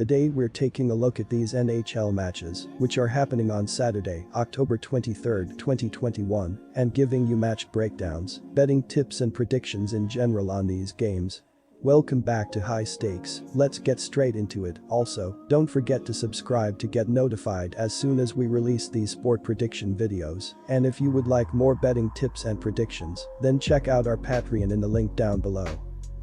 Today we're taking a look at these NHL matches, which are happening on Saturday, October 23, 2021, and giving you match breakdowns, betting tips and predictions in general on these games. Welcome back to High Stakes, let's get straight into it. Also, don't forget to subscribe to get notified as soon as we release these sport prediction videos, and if you would like more betting tips and predictions, then check out our Patreon in the link down below.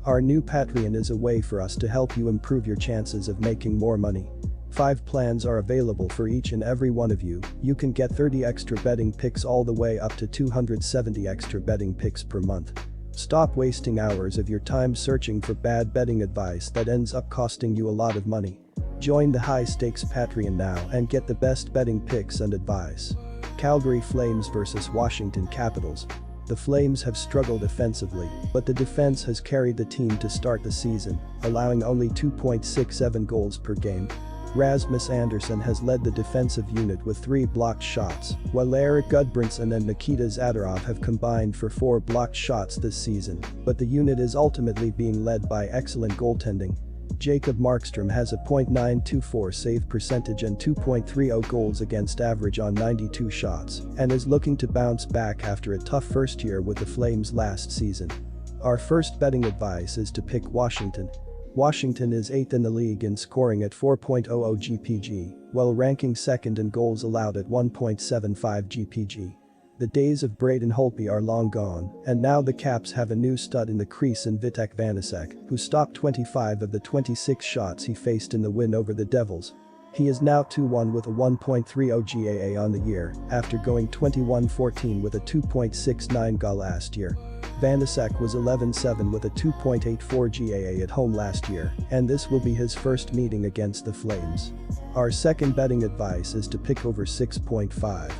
Our new Patreon is a way for us to help you improve your chances of making more money. 5 plans are available for each and every one of you. You can get 30 extra betting picks all the way up to 270 extra betting picks per month. Stop wasting hours of your time searching for bad betting advice that ends up costing you a lot of money. Join the High Stakes Patreon now and get the best betting picks and advice. Calgary Flames vs Washington Capitals. The Flames have struggled offensively, but the defense has carried the team to start the season, allowing only 2.67 goals per game. Rasmus Andersson has led the defensive unit with 3 blocked shots, while Erik Gudbranson and Nikita Zadorov have combined for 4 blocked shots this season, but the unit is ultimately being led by excellent goaltending. Jacob Markstrom has a .924 save percentage and 2.30 goals against average on 92 shots, and is looking to bounce back after a tough first year with the Flames last season. Our first betting advice is to pick Washington. Washington is 8th in the league in scoring at 4.00 GPG, while ranking 2nd in goals allowed at 1.75 GPG. The days of Braden Holtby are long gone, and now the Caps have a new stud in the crease in Vitek Vanecek, who stopped 25 of the 26 shots he faced in the win over the Devils. He is now 2-1 with a 1.30 GAA on the year, after going 21-14 with a 2.69 GAA last year. Vanecek was 11-7 with a 2.84 GAA at home last year, and this will be his first meeting against the Flames. Our second betting advice is to pick over 6.5.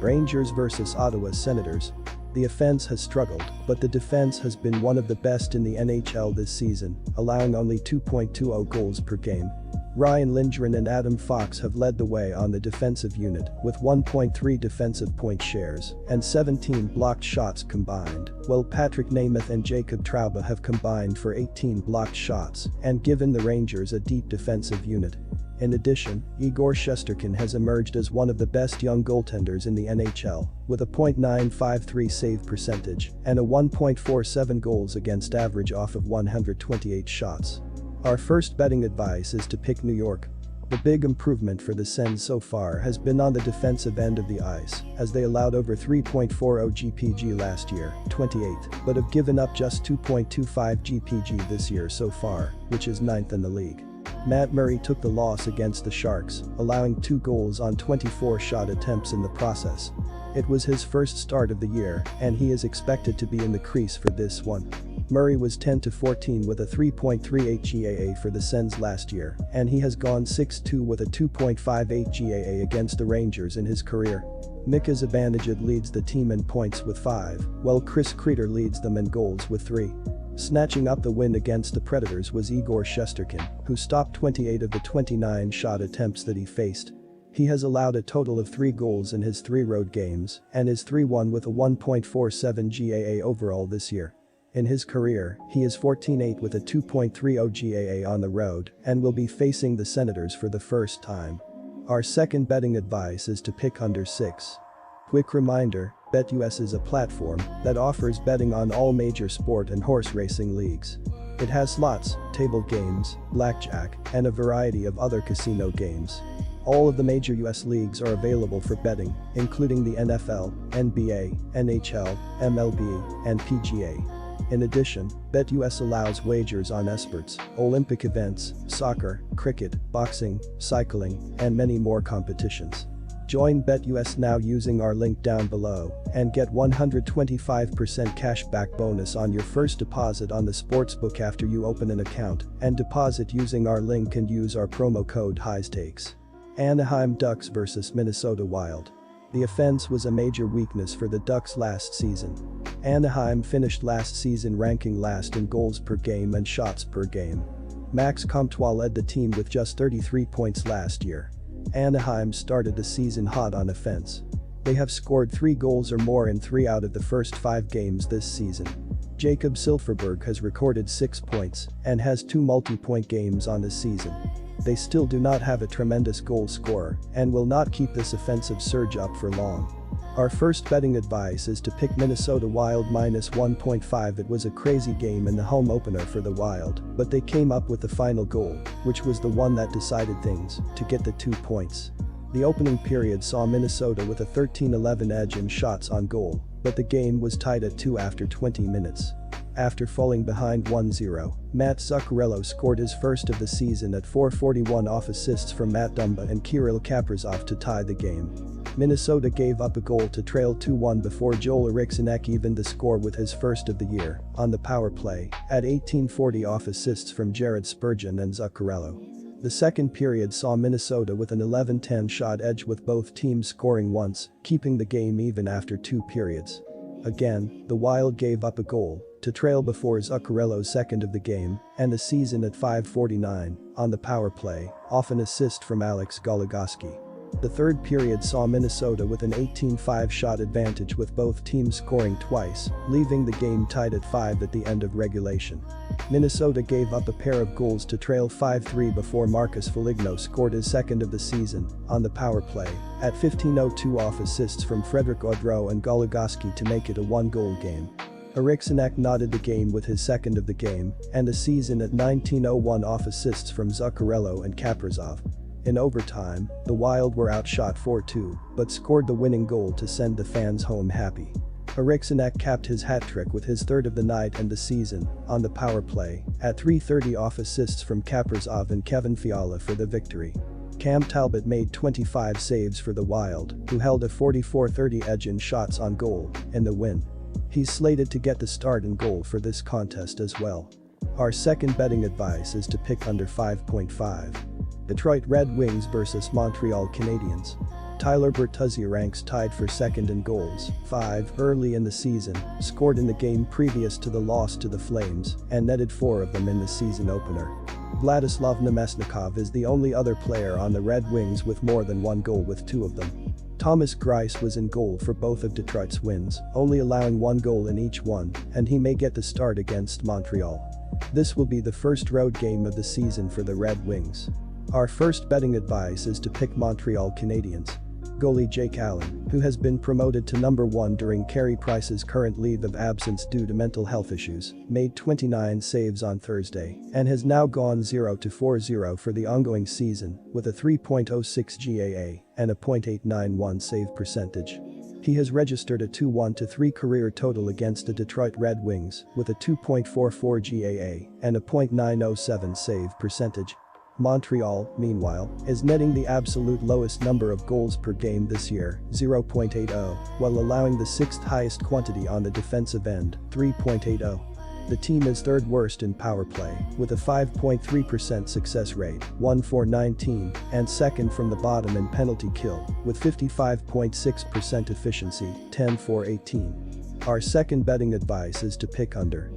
Rangers vs Ottawa Senators. The offense has struggled, but the defense has been one of the best in the NHL this season, allowing only 2.20 goals per game. Ryan Lindgren and Adam Fox have led the way on the defensive unit, with 1.3 defensive point shares and 17 blocked shots combined, while Patrick Nemeth and Jacob Trouba have combined for 18 blocked shots and given the Rangers a deep defensive unit. In addition, Igor Shesterkin has emerged as one of the best young goaltenders in the NHL, with a .953 save percentage and a 1.47 goals against average off of 128 shots. Our first betting advice is to pick New York. The big improvement for the Sens so far has been on the defensive end of the ice, as they allowed over 3.40 GPG last year, 28th, but have given up just 2.25 GPG this year so far, which is 9th in the league. Matt Murray took the loss against the Sharks, allowing 2 goals on 24 shot attempts in the process. It was his first start of the year, and he is expected to be in the crease for this one. Murray was 10-14 with a 3.38 GAA for the Sens last year, and he has gone 6-2 with a 2.58 GAA against the Rangers in his career. Mika Zibanejad leads the team in points with 5, while Chris Kreider leads them in goals with 3. Snatching up the win against the Predators was Igor Shesterkin, who stopped 28 of the 29 shot attempts that he faced. He has allowed a total of 3 goals in his 3 road games and is 3-1 with a 1.47 GAA overall this year. In his career, he is 14-8 with a 2.30 GAA on the road and will be facing the Senators for the first time. Our second betting advice is to pick under 6. Quick reminder, BetUS is a platform that offers betting on all major sport and horse racing leagues. It has slots, table games, blackjack, and a variety of other casino games. All of the major US leagues are available for betting, including the NFL, NBA, NHL, MLB, and PGA. In addition, BetUS allows wagers on esports, Olympic events, soccer, cricket, boxing, cycling, and many more competitions. Join BetUS now using our link down below and get 125% cashback bonus on your first deposit on the sportsbook after you open an account and deposit using our link and use our promo code HIGHSTAKES. Anaheim Ducks vs Minnesota Wild. The offense was a major weakness for the Ducks last season. Anaheim finished last season ranking last in goals per game and shots per game. Max Comtois led the team with just 33 points last year. Anaheim started the season hot on offense. They have scored 3 goals or more in 3 out of the first 5 games this season. Jacob Silfverberg has recorded 6 points and has 2 multi-point games on the season. They still do not have a tremendous goal scorer and will not keep this offensive surge up for long. Our first betting advice is to pick Minnesota Wild -1.5. It was a crazy game in the home opener for the Wild, but they came up with the final goal, which was the one that decided things, to get the 2 points. The opening period saw Minnesota with a 13-11 edge in shots on goal, but the game was tied at 2 after 20 minutes. After falling behind 1-0, Matt Zuccarello scored his first of the season at 4:41 off assists from Matt Dumba and Kirill Kaprizov to tie the game. Minnesota gave up a goal to trail 2-1 before Joel Eriksson evened the score with his first of the year on the power play at 18:40 off assists from Jared Spurgeon and Zuccarello. The second period saw Minnesota with an 11-10 shot edge with both teams scoring once, keeping the game even after 2 periods. Again, the Wild gave up a goal to trail before Zuccarello's second of the game and the season at 5:49 on the power play, off an assist from Alex Goligoski. The third period saw Minnesota with an 18-5 shot advantage with both teams scoring twice, leaving the game tied at 5 at the end of regulation. Minnesota gave up a pair of goals to trail 5-3 before Marcus Foligno scored his second of the season on the power play at 15:02 off assists from Frederick Gaudreau and Goligoski to make it a 1-goal game. Eriksson knotted the game with his second of the game and the season at 19:01 off assists from Zuccarello and Kaprizov. In overtime, the Wild were outshot 4-2, but scored the winning goal to send the fans home happy. Eriksson capped his hat-trick with his third of the night and the season on the power play at 3:30 off assists from Kaprizov and Kevin Fiala for the victory. Cam Talbot made 25 saves for the Wild, who held a 44-30 edge in shots on goal in the win. He's slated to get the start and goal for this contest as well. Our second betting advice is to pick under 5.5. Detroit Red Wings vs Montreal Canadiens. Tyler Bertuzzi ranks tied for second in goals, 5 early in the season, scored in the game previous to the loss to the Flames, and netted 4 of them in the season opener. Vladislav Namestnikov is the only other player on the Red Wings with more than 1 goal with 2 of them. Thomas Greiss was in goal for both of Detroit's wins, only allowing 1 goal in each one, and he may get the start against Montreal. This will be the first road game of the season for the Red Wings. Our first betting advice is to pick Montreal Canadiens. Goalie Jake Allen, who has been promoted to number 1 during Carey Price's current leave of absence due to mental health issues, made 29 saves on Thursday and has now gone 0-40 for the ongoing season with a 3.06 GAA and a .891 save percentage. He has registered a 2-1-3 career total against the Detroit Red Wings with a 2.44 GAA and a .907 save percentage. Montreal, meanwhile, is netting the absolute lowest number of goals per game this year, 0.80, while allowing the 6th highest quantity on the defensive end, 3.80. The team is third worst in power play, with a 5.3% success rate, 1-for-19, and second from the bottom in penalty kill, with 55.6% efficiency, 10-for-18. Our second betting advice is to pick under